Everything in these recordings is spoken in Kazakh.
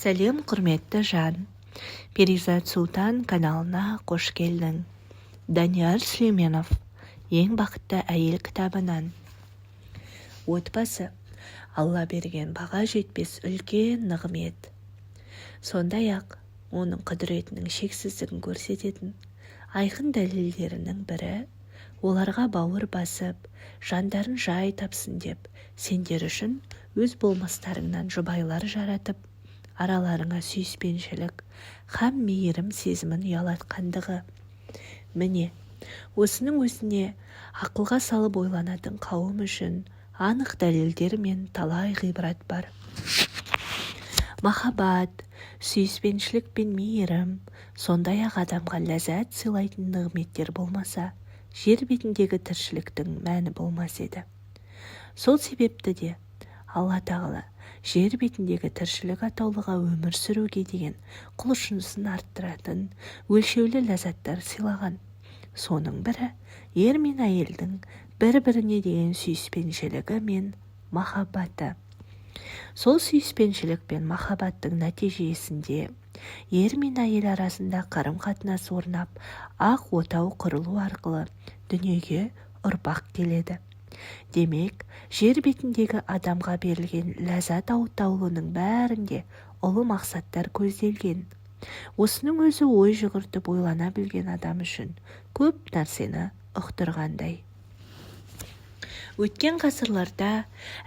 Сәлем құрметті жан. Перизат Сұлтан каналына қош келдің. Данияр Сүлейменов, ең бақытты әйел кітабынан. Отбасы Алла берген баға жетпес үлкен нығмет. Сондай-ақ оның құдіретінің шексіздігін көрсететін айқын дәлелдерінің бірі, оларға бауыр басып, жандарын жай тапсын деп, сендер үшін өз болмыстарыңнан жұбайлар жаратып, араларыңа сүйіспеншілік, һәм мейірім сезімін ұялатқандығы. Міне, осының өзіне ақылға салып ойланатын қауым үшін анық дәлелдер мен талай ғибрат бар. Махаббат, сүйіспеншілік пен мейірім, сондай-ақ адамға ләззат сыйлайтын нығметтер болмаса, жер бетіндегі тіршіліктің мәні болмас еді. Сол себепті де Алла тағала жер бетіндегі тіршілік атаулыға өмір сүруге деген құлшынысын арттыратын өлшеулі ләззаттар сыйлаған. Соның бірі ер мен әйелдің бір-біріне деген сүйіспеншілігі мен махаббаты. Сол сүйіспеншілік пен махаббаттың нәтижесінде ер мен әйел арасында қарым-қатынас орнап, ақ отау құрылу арқылы дүниеге ұрпақ келеді. Демек, жер бетіндегі адамға берілген ләззат атаулының бәрінде ұлы мақсаттар көзделген. Осының өзі ой жүгіртіп ойлана білген адам үшін көп нәрсені ұқтырғандай. Өткен ғасырларда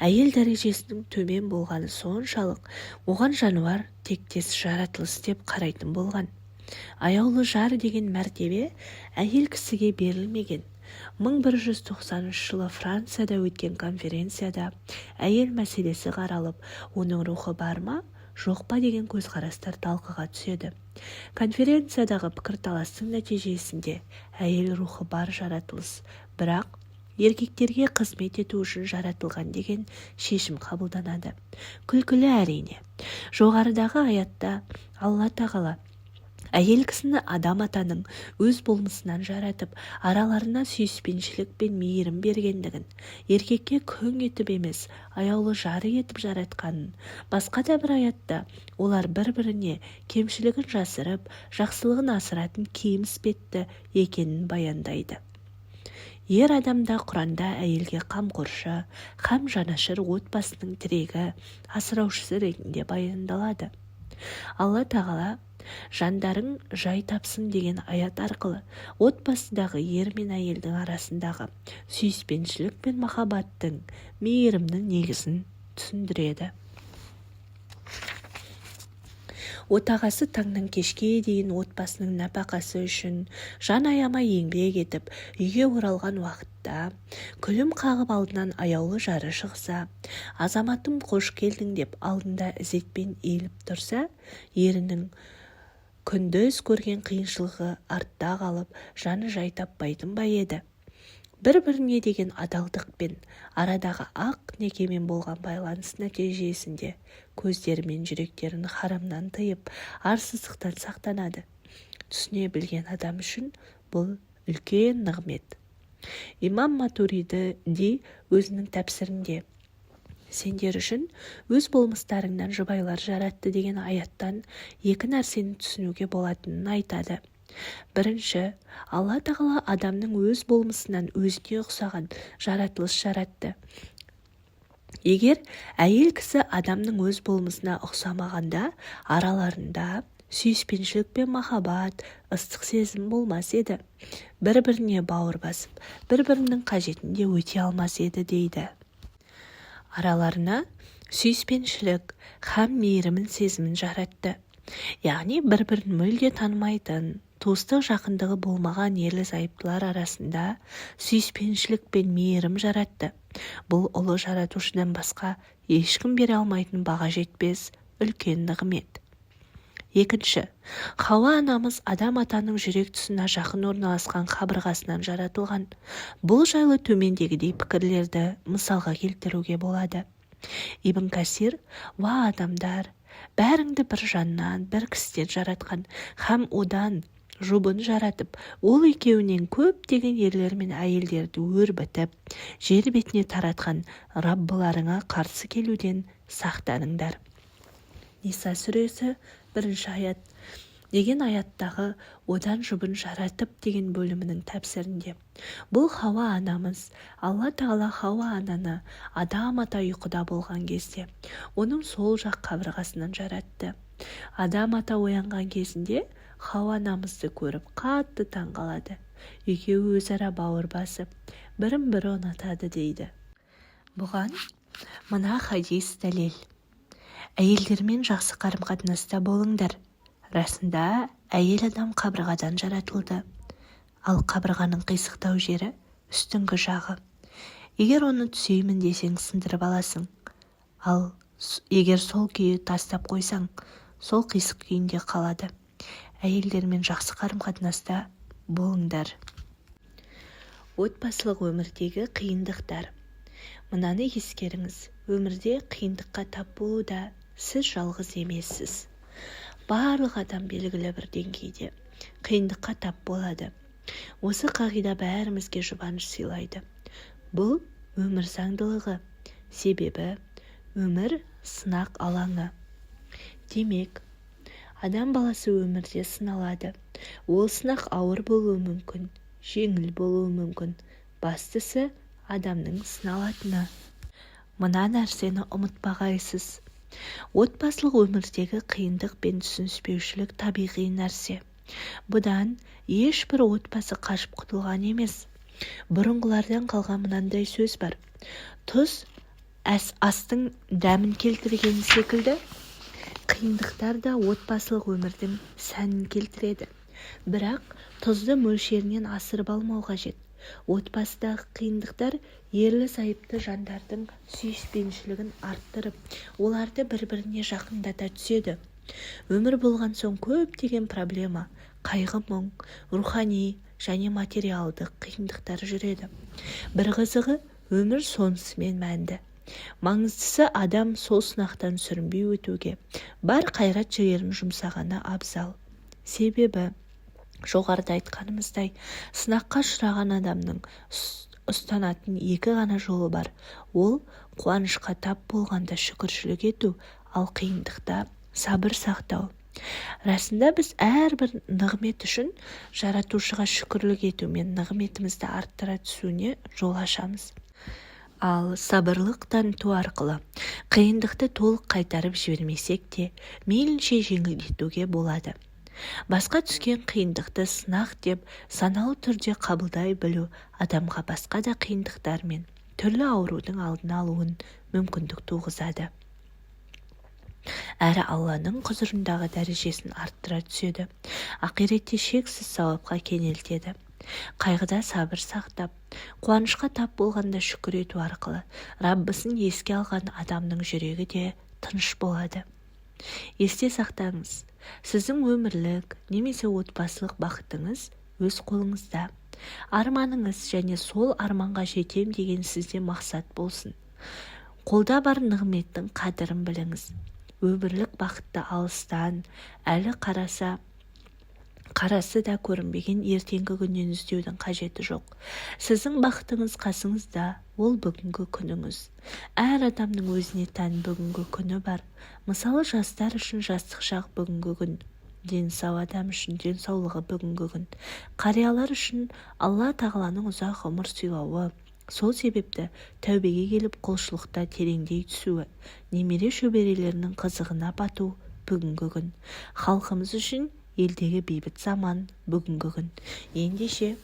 әйел дәрежесінің төмен болғаны соншалық, оған жануар тектес жаратылыс деп қарайтын болған. Аяулы жар деген мәртебе әйел кісіге берілмеген. 1190 жылы Францияда өткен конференцияда әйел мәселесі қаралып, оның рухы бар ма, жоқ па деген көзқарастар талқыға түседі. Конференциядағы пікірталастың нәтижесінде әйел рухы бар жаратылыс, бірақ еркектерге қызмет ету үшін жаратылған деген шешім қабылданады. Күлкілі әрине. Жоғарыдағы аятта Алла тағала әйел кісіні адам атаның өз болмысынан жаратып, араларына сүйіспеншілік пен мейірім бергендігін, еркекке күң етіп емес, аяулы жары етіп жаратқанын, басқа да бір аятта олар бір-біріне кемшілігін жасырып, жақсылығын асыратын киім іспетті екенін баяндайды. Ер адамда Құранда әйелге қамқоршы, һәм жанашыр отбасының тірегі, асыраушысы ретінде баяндалады. Алла тағала жандарың жай тапсын деген аят арқылы отбасыдағы ер мен әйелдің арасындағы сүйіспеншілік пен махаббаттың, мейірімнің негізін түсіндіреді. Отағасы таңнан кешке дейін отбасының нәпақасы үшін жан аямай еңбек етіп, үйге оралған уақытта күлім қағып алдынан аяулы жары шығса, азаматым қош келдің деп алдында ізетпен иіліп тұрса, ерінің күндіз көрген қиыншылығы артта қалып, жаны жай таппайтын ба еді. Бір-біріне деген адалдық пен арадағы ақ некемен болған байланыс нәтижесінде көздері мен жүректерін харамнан тыйып, арсыздықтан сақтанады. Түсіне білген адам үшін бұл үлкен нығмет. Имам Матуриди өзінің тәпсірінде сендер үшін өз болмыстарыңнан жұбайлар жаратты деген аяттан екі нәрсені түсінуге болатынын айтады. Бірінші, Алла тағала адамның өз болмысынан өзіне ұқсаған жаратылыс жаратты. Егер әйел кісі адамның өз болмысына ұқсамағанда, араларында сүйіспеншілік пен махаббат, ыстық сезім болмас еді. Бір-біріне бауыр басып, бір-бірінің қажетінде өте алмас еді дейді. Араларына сүйіспеншілік һәм мейірімін сезімін жаратты. Яғни бір-бірін мүлде танымайтын, туыстық жақындығы болмаған ерлі-зайыптылар арасында сүйіспеншілік пен мейірім жаратты. Бұл ұлы жаратушыдан басқа ешкім бере алмайтын баға жетпес үлкен нығмет. Екінші, Хауа анамыз адам атаның жүрек тұсына жақын орналасқан қабырғасынан жаратылған. Бұл жайлы төмендегідей пікірлерді мысалға келтіруге болады. Ибн Касир, ва адамдар, бәріңді бір жаннан, бір кісіден жаратқан, һәм одан жұбын жаратып, ол екеуінен көптеген ерлер мен әйелдерді өрбітіп, жер бетіне таратқан Раббыларыңа қарсы келуден сақтаныңдар. Ниса сүресі 1 аят деген аяттағы одан жұбын жаратып деген бөлімінің тәпсірінде. Бұл Хауа анамыз. Алла Тағала Хауа ананы Адам ата ұйқыда болған кезде оның сол жақ қабырғасынан жаратты. Адам ата оянған кезінде Хауа анамызды көріп қатты таңғалады. Екеуі өзара бауыр басып, бірін-бірі ұнатады дейді. Бұған мына хадис дәлел. Әйелдермен жақсы қарым-қатынаста болыңдар. Расында әйел адам қабырғадан жаратылды. Ал қабырғаның қисықтау жері үстіңгі жағы. Егер оны түсеймін десең сындырып аласың. Ал егер сол күйі тастап қойсаң, сол қисық күйінде қалады. Әйелдермен жақсы қарым-қатынаста болыңдар. Отбасылық өмірдегі қиындықтар. Мынаны ескеріңіз, өмірде қиындыққа тап болуда сіз жалғыз емессіз. Барлық адам белгілі бір деңгейде қиындыққа тап болады. Осы қағида бәрімізге жұбаныш сыйлайды. Бұл өмір заңдылығы, себебі өмір сынақ алаңы. Демек, адам баласы өмірде сыналады. Ол сынақ ауыр болуы мүмкін, жеңіл болуы мүмкін. Бастысы адамның сыналатыны. Мына нәрсені ұмытпағайсыз. Отбасылық өмірдегі қиындық пен түсініспеушілік табиғи нәрсе. Бұдан ешбір отбасы қашып құтылған емес. Бұрынғылардан қалған мынандай сөз бар. Тұз астың дәмін келтірген секілді, қиындықтар да отбасылық өмірдің сәнін келтіреді. Бірақ тұзды мөлшерінен асырып алмау қажет. Отбасыдағы қиындықтар ерлі-зайыпты жандардың сүйіспеншілігін арттырып, оларды бір-біріне жақындата түседі. Өмір болған соң көптеген проблема, қайғы-мұң, рухани және материалдық қиындықтар жүреді. Бір қызығы, өмір сонысымен мәнді. Маңыздысы адам сол сынақтан сүрінбей өтуге бар қайрат-жігерін жұмсағаны абзал. Себебі жоғарыда айтқанымыздай, сынаққа ұшыраған адамның ұстанатын екі ғана жолы бар. Ол қуанышқа тап болғанда шүкіршілік ету, ал қиындықта сабыр сақтау. Расында біз әрбір нығмет үшін жаратушыға шүкірлік етумен нығметімізді арттыра түсуіне жол ашамыз. Ал сабырлық таныту арқылы қиындықты толық қайтарып жібермесек те, мейлінше жеңілдетуге болады. Басқа түскен қиындықты сынақ деп саналы түрде қабылдай білу адамға басқа да қиындықтар мен түрлі аурудың алдын алуын мүмкіндік туғызады. Әрі Алланың құзырындағы дәрежесін арттыра түседі. Ақиретте шексіз сауапқа кенелтеді. Қайғыда сабыр сақтап, қуанышқа тап болғанда шүкір ету арқылы Раббысын еске алған адамның жүрегі де тыныш болады. Есте сақтаңыз, сіздің өмірлік немесе отбасылық бақытыңыз өз қолыңызда. Арманыңыз және сол арманға жетем деген сізде мақсат болсын. Қолда бар нығметтің қадірін біліңіз. Өмірлік бақытты алыстан, әлі қарасы да көрінбеген ертеңгі күннен іздеудің қажеті жоқ. Сіздің бақытыңыз қасыңызда, ол бүгінгі күніңіз. Әр адамның өзіне тән бүгінгі күні бар. Мысалы, жастар үшін жастық шақ бүгінгі күн. Денсау адам үшін денсаулығы бүгінгі күн. Қариялар үшін Алла Тағаланың ұзақ ғұмыр сыйлауы. Сол себепті тәубеге келіп құлшылықта тереңдей түсуі, немере шөберелерінің қызығына бату бүгінгі күн. Халқымыз үшін елдегі бейбіт заман бүгінгі күн. Ендеше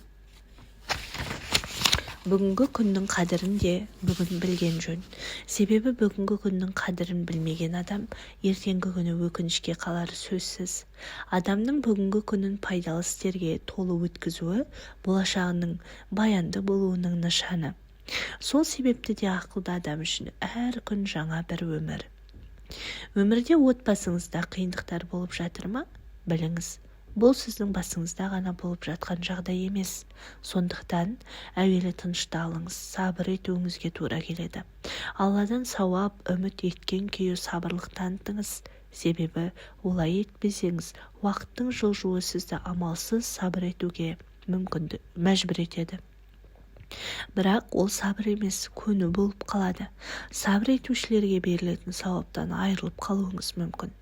бүгінгі күннің қадірін де бүгін білген жөн. Себебі бүгінгі күннің қадірін білмеген адам ертеңгі күні өкінішке қалары сөзсіз. Адамның бүгінгі күнін пайдалы істерге толы өткізуі болашағының баянды болуының нышаны. Сол себепті де ақылды адам үшін әр күн жаңа бір өмір. Өмірде отбасыңызда қиындықтар болып жатыр ма? Біліңіз, бұл сіздің басыңызда ғана болып жатқан жағдай емес. Сондықтан әуелі тынышталыңыз, сабыр етуіңізге тура келеді. Алладан сауап үміт еткен күйі сабырлық танытыңыз. Себебі олай етпесеңіз, уақыттың жылжуы сізді амалсыз сабыр етуге мәжбүр етеді. Бірақ ол сабыр емес, көну болып қалады. Сабыр етушілерге берілетін сауаптан айырылып қалуыңыз мүмкін.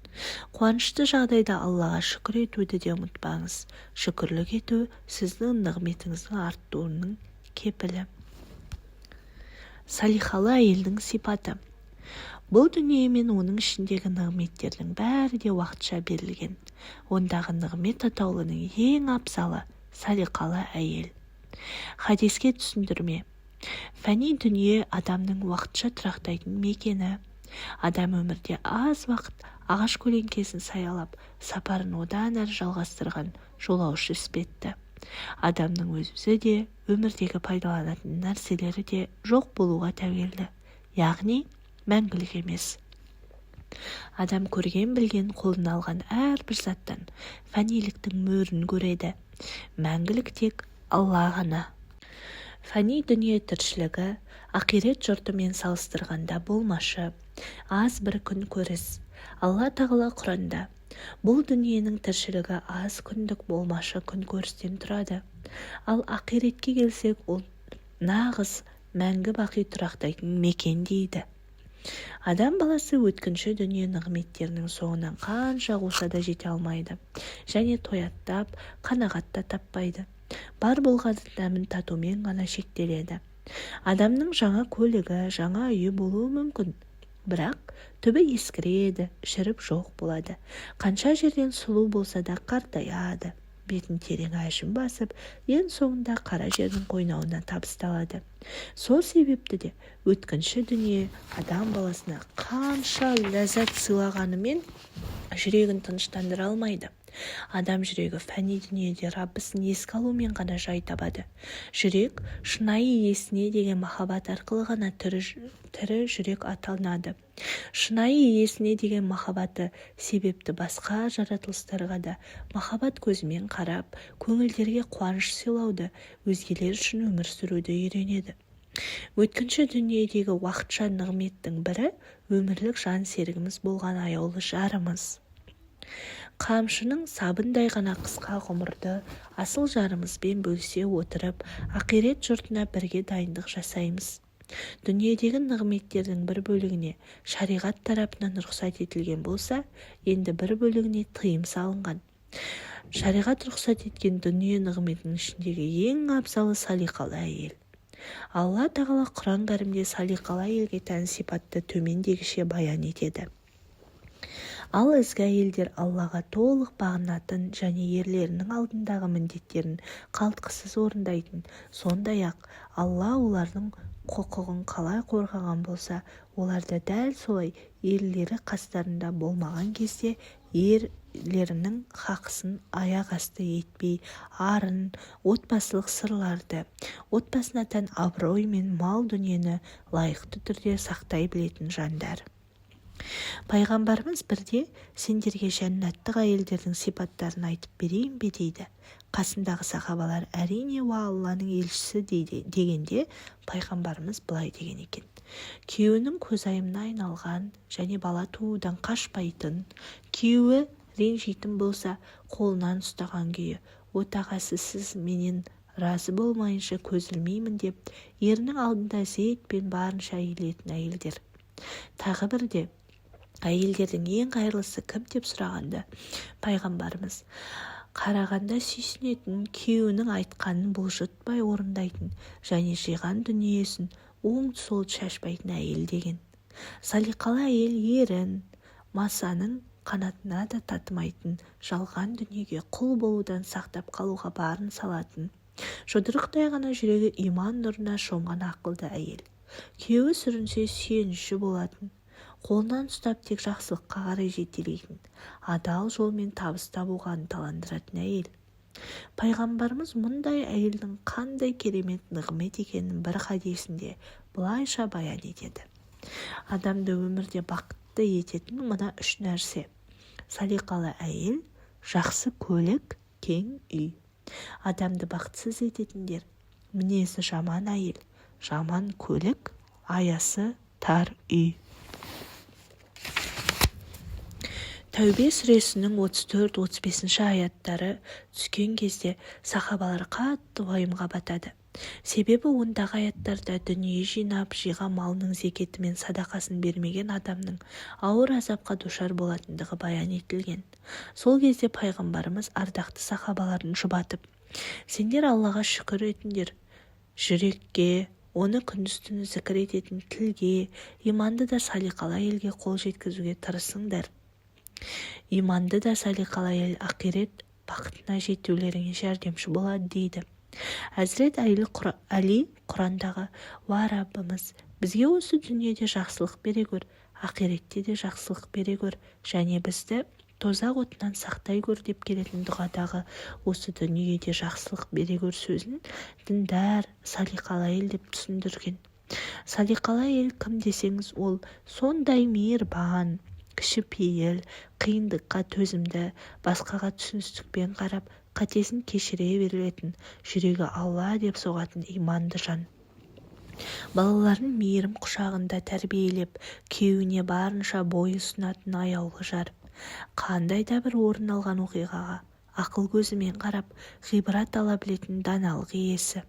Қуанышты жағдайда Аллаға шүкір етуді де ұмытпаңыз. Шүкірлік ету сіздің нығметіңіздің артуының кепілі. Салихалы әйелдің сипаты. Бұл дүние мен оның ішіндегі нығметтердің бәрі де уақытша берілген. Ондағы нығмет атаулының ең абзалы салиқалы әйел. Хадиске түсіндірме. Фәни дүние адамның уақытша тұрақтайтын мекені. Адам өмірде аз уақыт ағаш көлеңкесін саялап, сапарын одан әрі жалғастырған жолаушы іспетті. Адамның өзі де, өмірдегі пайдаланатын нәрселері де жоқ болуға тәуелді, яғни мәңгілік емес. Адам көрген-білген қолына алған әрбір заттан фәниліктің мөрін көреді. Мәңгілік тек Алла ғана. Фәни дүние тіршілігі ақирет жұртымен салыстырғанда болмашы, аз бір күн көріс. Алла тағала Құранда: бұл дүниенің тіршілігі аз күндік болмашы күн көрістен тұрады. Ал ақиретке келсек, ол нағыз мәңгі бақи тұрақтайтын мекен дейді. Адам баласы өткінші дүние нығметтерінің соңынан қанша қуса да жете алмайды, және тояттап, қанағатта таппайды. Бар болғанын дәмін татумен ғана шектеледі. Адамның жаңа көлігі, жаңа үйі болуы мүмкін, бірақ түбі ескіреді, шіріп жоқ болады. Қанша жерден сұлу болса да қартаяды, бетін терең әжім басып, ең соңында қара жердің қойнауына табысталады. Сол себепті де өткінші дүние адам баласына қанша ләззат сыйлағанымен жүрегін тыныштандыра алмайды. Адам жүрегі фәни дүниеде Раббысын еске алумен ғана жай табады. Жүрек шынайы иесіне деген махаббат арқылы ғана тірі жүрек аталынады. Шынайы иесіне деген махаббаты себепті басқа жаратылыстарға да махаббат көзімен қарап, көңілдерге қуаныш сыйлауды, өзгелер үшін өмір сүруді үйренеді. Өткінші дүниедегі уақытша нығметтің бірі өмірлік жан серігіміз болған аяулы жарымыз. Қамшының сабындай ғана қысқа ғұмырды асыл жарымызбен бөлісе отырып, ақирет жұртына бірге дайындық жасаймыз. Дүниедегі нығметтердің бір бөлігіне шариғат тарапынан рұқсат етілген болса, енді бір бөлігіне тыйым салынған. Шариғат рұқсат еткен дүние нығметінің ішіндегі ең абзалы салиқалы әйел. Алла тағала Құран кәрімде салиқалы әйелге тән сипатты төмендегіше баян етеді. Ал ізгі әйелдер Аллаға толық бағынатын және ерлерінің алдындағы міндеттерін қалтқысыз орындайтын, сондай-ақ Алла олардың құқығын қалай қорғаған болса, оларды дәл солай ерлері қастарында болмаған кезде ерлерінің хақысын аяқ асты етпей, арын, отбасылық сырларды, отбасына тән абырой мен мал дүниені лайықты түрде сақтай білетін жандар. Пайғамбарымыз бірде сендерге жәннаттық әйелдердің сипаттарын айтып берейін бе дейді. Қасындағы сахабалар әрине уа Алланың елшісі дегенде пайғамбарымыз былай деген екен: күйеуінің көзайымына айналған және бала туудан қашпайтын, күйеуі ренжитін болса қолынан ұстаған күйі, отағасы сіз менен разы болмайынша көз ілмеймін деп ерінің алдында зейітпен барынша иілетін әйелдер. Тағы бірде әйелдердің ең қайырлысы кім деп сұрағанда, пайғамбарымыз қарағанда сүйсінетін, күйеуінің айтқанын бұлжытпай орындайтын және жиған дүниесін оң-сол шашпайтын әйел деген. Салиқалы әйел ерін, масаның қанатына да татымайтын, жалған дүниеге құл болудан сақтап қалуға барын салатын, жұдырықтай ғана жүрегі иман нұрына шомған ақылды әйел. Күйеуі сүрінсе сүйеніші болатын, қолынан ұстап тек жақсылыққа қарай жетелейтін, адал жолмен табыс табуға ынталандыратын әйел. Пайғамбарымыз мұндай әйелдің қандай керемет нығмет екенін бір хадисінде былайша баян етеді. Адамды өмірде бақытты ететін мына үш нәрсе: салиқалы әйел, жақсы көлік, кең үй. Адамды бақытсыз ететіндер: мінезі жаман әйел, жаман көлік, аясы тар үй. Тәубе сүресінің 34-35 аяттары түскен кезде сахабалар қатты уайымға батады. Себебі ондағы аяттарда дүние жинап жиған малының зекеті мен садақасын бермеген адамның ауыр азапқа душар болатындығы баян етілген. Сол кезде пайғамбарымыз ардақты сахабаларын жұбатып: сендер Аллаға шүкір етіңдер, жүрекке, оны күндіз-түні зікір ететін тілге, иманды да салиқалы елге қол жеткізуге тырысыңдар. Иманды да салиқалы ел ақирет бақытына жетулеріңе жәрдемші болады дейді. Әзірет Әли Құрандағы: уа Раббымыз, бізге осы дүниеде жақсылық бере көр, ақиретте де жақсылық бере көр, және бізді тозақ отынан сақтай көр деп келетін дұғадағы осы дүниеде жақсылық бере көр сөзін діндар, салиқалы ел деп түсіндірген. Салиқалы ел кім десеңіз, ол сондай мейірбан, кішіпейіл, қиындыққа төзімді, басқаға түсіністікпен қарап, қатесін кешіре берілетін, жүрегі Алла деп соғатын иманды жан. Балаларын мейірім құшағында тәрбиелеп, күйеуіне барынша бой ұсынатын аяулы жар. Қандай да бір орын алған оқиғаға ақыл көзімен қарап, ғибрат ала білетін даналық иесі.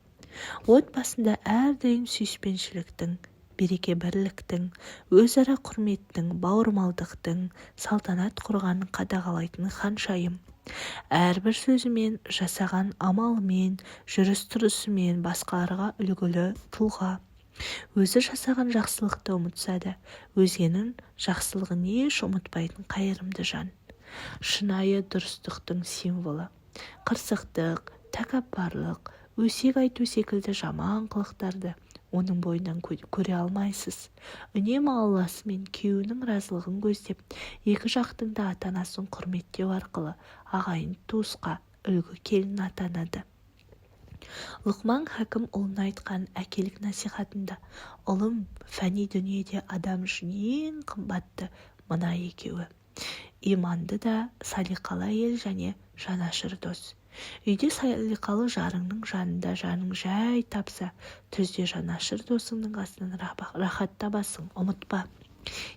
Отбасында әрдайым сүйіспеншіліктің, береке бірліктің, өзара құрметтің, бауырмалдықтың салтанат құрғанын қадағалайтын ханшайым. Әрбір сөзімен, жасаған амалымен, жүріс-тұрысымен басқаларға үлгілі тұлға. Өзі жасаған жақсылықты ұмытса да, өзгенің жақсылығын еш ұмытпайтын қайырымды жан. Шынайы дұрыстықтың символы. Қырсықтық, тәкаппарлық, өсек айту секілді жаман қылықтарды оның бойынан көре алмайсыз. Үнемі Алласы мен күйеуінің разылығын көздеп, екі жақтың да ата-анасын құрметтеу арқылы ағайын туысқа үлгі келін атанады. Лұқман Хәкім ұлына айтқан әкелік насихатында: ұлым, фәни дүниеде адам үшін ең қымбатты мына екеуі: иманды да салиқалы әйел және жанашыр дос. Үйде салиқалы жарыңның жанында жаның жай тапса, түзде жанашыр досыңның қасынан рахат табасың, ұмытпа.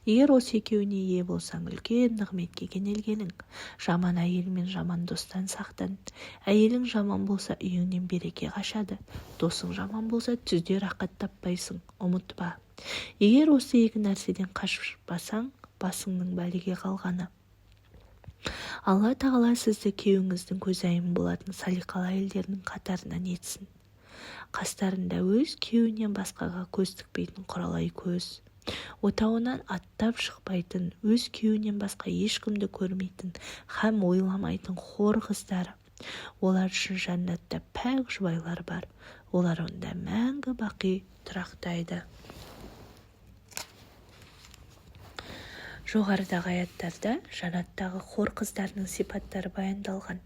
Егер осы екеуіне ие болсаң, үлкен нығметке кенелгенің. Жаман әйел мен жаман достан сақтан. Әйелің жаман болса, үйіңнен береке қашады. Досың жаман болса, түзде рақат таппайсың, ұмытпа. Егер осы екі нәрседен қашпасаң, басыңның бәлеге қалғаны. Алла тағала сізді күйеуіңіздің көзайымы болатын салиқалы әйелдердің қатарынан етсін. Қастарында өз күйеуінен басқаға көз тікпейтін құралай көз, отауынан аттап шықпайтын, өз күйеуінен басқа ешкімді көрмейтін һәм ойламайтын хор қыздары. Олар үшін жәннатта пәк жұбайлар бар. Олар онда мәңгі бақи тұрақтайды. Жоғарыдағы аяттарда жанаттағы хор қыздарының сипаттары баяндалған.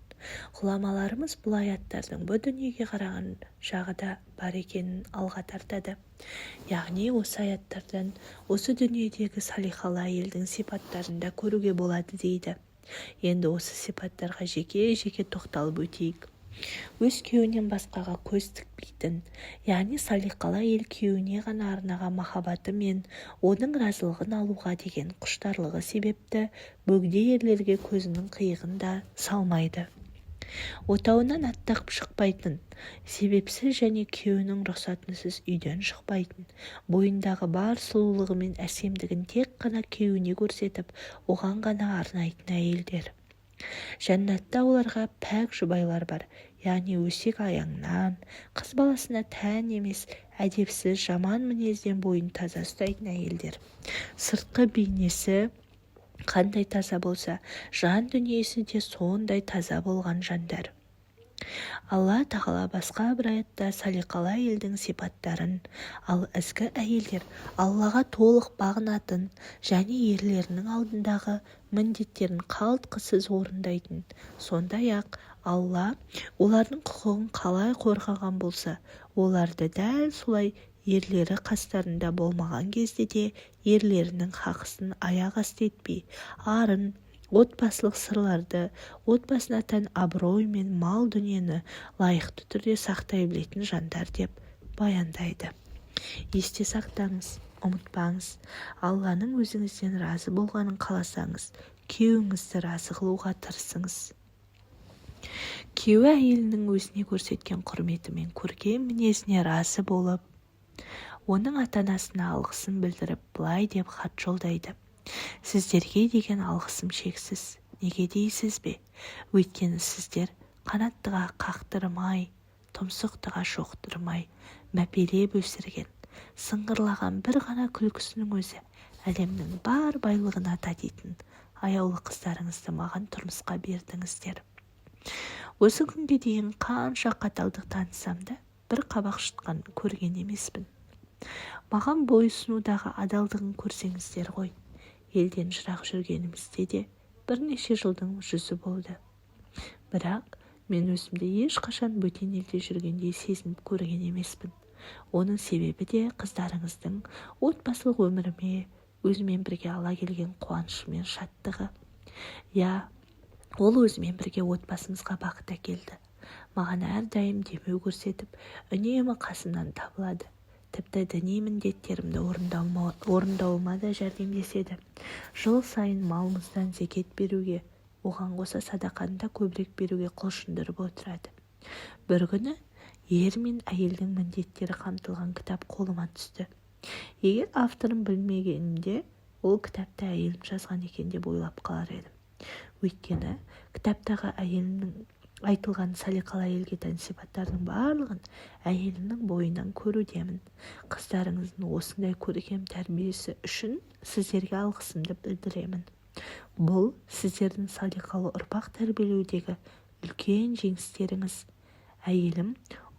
Ғұламаларымыз бұл аяттардың бұл дүниеге қараған жағы да бар екенін алға тартады. Яғни осы аяттардан осы дүниедегі салиқалы әйелдің сипаттарын да көруге болады дейді. Енді осы сипаттарға жеке-жеке тоқталып өтейік. Өз күйеуінен басқаға көз тікпейтін, яғни салиқалы әйел күйеуіне ғана арнаған махаббаты мен оның разылығын алуға деген құштарлығы себепті бөгде ерлерге көзінің қиығын да салмайды. Отауынан аттап шықпайтын, себепсіз және күйеуінің рұқсатынсыз үйден шықпайтын, бойындағы бар сұлулығы мен әсемдігін тек қана күйеуіне көрсетіп, оған ғана арнайтын әйелдер. Жәннатта оларға пәк жұбайлар бар, яғни өсек аяңнан, қыз баласына тән емес, әдепсіз, жаман мінезден бойын таза ұстайтын әйелдер. Сыртқы бейнесі қандай таза болса, жан дүниесі де сондай таза болған жандар. Алла тағала басқа бір аятта салиқалы әйелдің сипаттарын, ал ізгі әйелдер Аллаға толық бағынатын және ерлерінің алдындағы міндеттерін қалтқысыз орындайтын. Сондай-ақ Алла олардың құқығын қалай қорғаған болса, оларды дәл солай ерлері қастарында болмаған кезде де ерлерінің хақысын аяқ асты етпей, арын, отбасылық сырларды, отбасына тән абырой мен мал дүниені лайықты түрде сақтай білетін жандар деп баяндайды. Есте сақтаңыз, ұмытпаңыз, Алланың өзіңізден разы болғанын қаласаңыз, күйеуіңізді разы қылуға тырысыңыз. Күйеуі әйелінің өзіне көрсеткен құрметі мен көркем мінезіне разы болып, оның ата-анасына алғысын білдіріп, былай деп хат жолдайды. Сіздерге деген алғысым шексіз. Неге дейсіз бе? Өйткені сіздер қанаттыға қақтырмай, тұмсықтыға шоқтырмай, мәпелеп өсірген, сыңғырлаған бір ғана күлкісінің өзі әлемнің бар байлығына татитын аяулы қыздарыңызды маған тұрмысқа бердіңіздер. Осы күнге дейін қанша қаталдық танысам да, бір қабақ шытқан көрген емеспін. Маған бойұсынудағы адалдығын көрсеңіздер ғой. Елден жырақ жүргенімізде де бірнеше жылдың жүзі болды. Бірақ мен өзімді ешқашан бөтен елде жүргендей сезініп көрген емеспін. Оның себебі де қыздарыңыздың отбасылық өміріме өзімен бірге ала келген қуанышы мен шаттығы. Ол өзімен бірге отбасымызға бақыт әкелді. Маған әрдайым демеу көрсетіп, үнемі қасымнан табылады. Тіпті діни міндеттерімді орындауыма да жәрдемдеседі. Жыл сайын малымыздан зекет беруге, оған қоса садақаны да көбірек беруге құлшындырып отырады. Бір күні ер мен әйелдің міндеттері қамтылған кітап қолыма түсті. Егер авторын білмегенімде, ол кітапты әйелім жазған екен деп ойлап қалар едім. Өйткені кітаптағы әйелінің айтылған салиқалы әйелге тән сипаттардың барлығын әйелінің бойынан көрудемін. Қыздарыңыздың осындай көркем тәрбиесі үшін сіздерге алғысымды білдіремін. Бұл сіздердің салиқалы ұрпақ тәрбиелеудегі үлкен жеңістеріңіз. Әйелім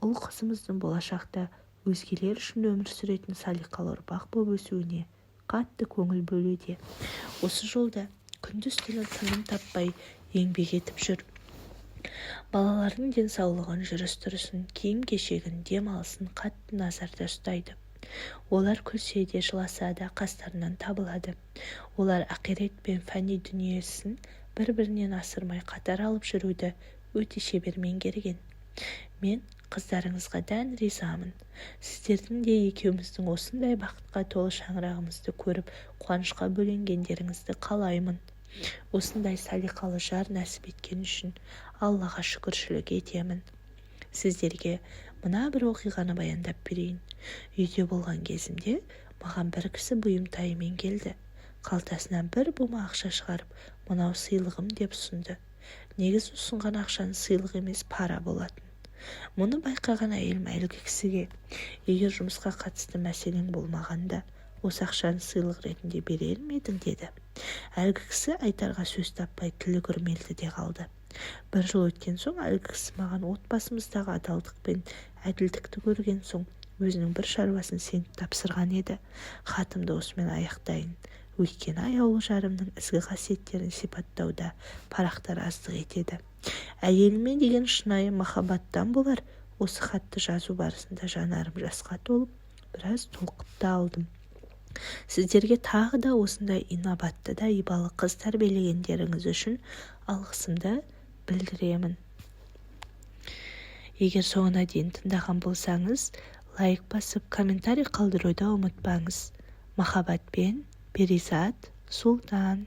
ұл қызымыздың болашақта өзгелер үшін өмір сүретін салиқалы ұрпақ болып өсуіне қатты көңіл бөлуде. Осы жолда күндіз-түні тыным таппай еңбек етіп жүр. Балалардың денсаулығын, жүріс-тұрысын, киім-кешегін, демалысын қатты назарда ұстайды. Олар күлсе де, жыласа да қастарынан табылады. Олар ақирет пен фәни дүниесін бір-бірінен асырмай қатар алып жүруді өте шебер меңгерген. Мен қыздарыңызға дән ризамын. Сіздердің де екеуміздің осындай бақытқа толы шаңырағымызды көріп, қуанышқа бөленгендеріңізді қалаймын. Осындай салиқалы жар нәсіп еткен үшін Аллаға шүкіршілік етемін. Сіздерге мына бір оқиғаны баяндап берейін. Үйде болған кезімде маған бір кісі бұйымтайымен келді. Қалтасынан бір бума ақша шығарып, мынау сыйлығым деп ұсынды. Негізі ұсынған ақшаны сыйлық емес, пара болатын. Мұны байқаған әйелім әлгі кісіге, егер жұмысқа қатысты мәселең болмағанда, осы ақшаны сыйлық ретінде берер ме едің деді. Әлгі кісі айтарға сөз таппай тілі күрмелді де қалды. Бір жыл өткен соң әлгі кісі маған отбасымыздағы адалдық пен әділдікті көрген соң өзінің бір шаруасын сеніп тапсырған еді. Хатымды осымен аяқтайын. Өйткені аяулы жарымның ізгі қасиеттерін сипаттауда парақтар аздық етеді. Әйеліме деген шынайы махаббаттан болар. Осы хатты жазу барысында жанарым жасқа толып, біраз толқып та алдым. Сіздерге тағы да осындай инабатты да ибалы қыз тәрбиелегендеріңіз үшін алғысымды білдіремін. Егер соңына дейін тыңдаған болсаңыз, лайк басып, комментарий қалдыруды ұмытпаңыз. Махаббатпен, Перизат Сұлтан.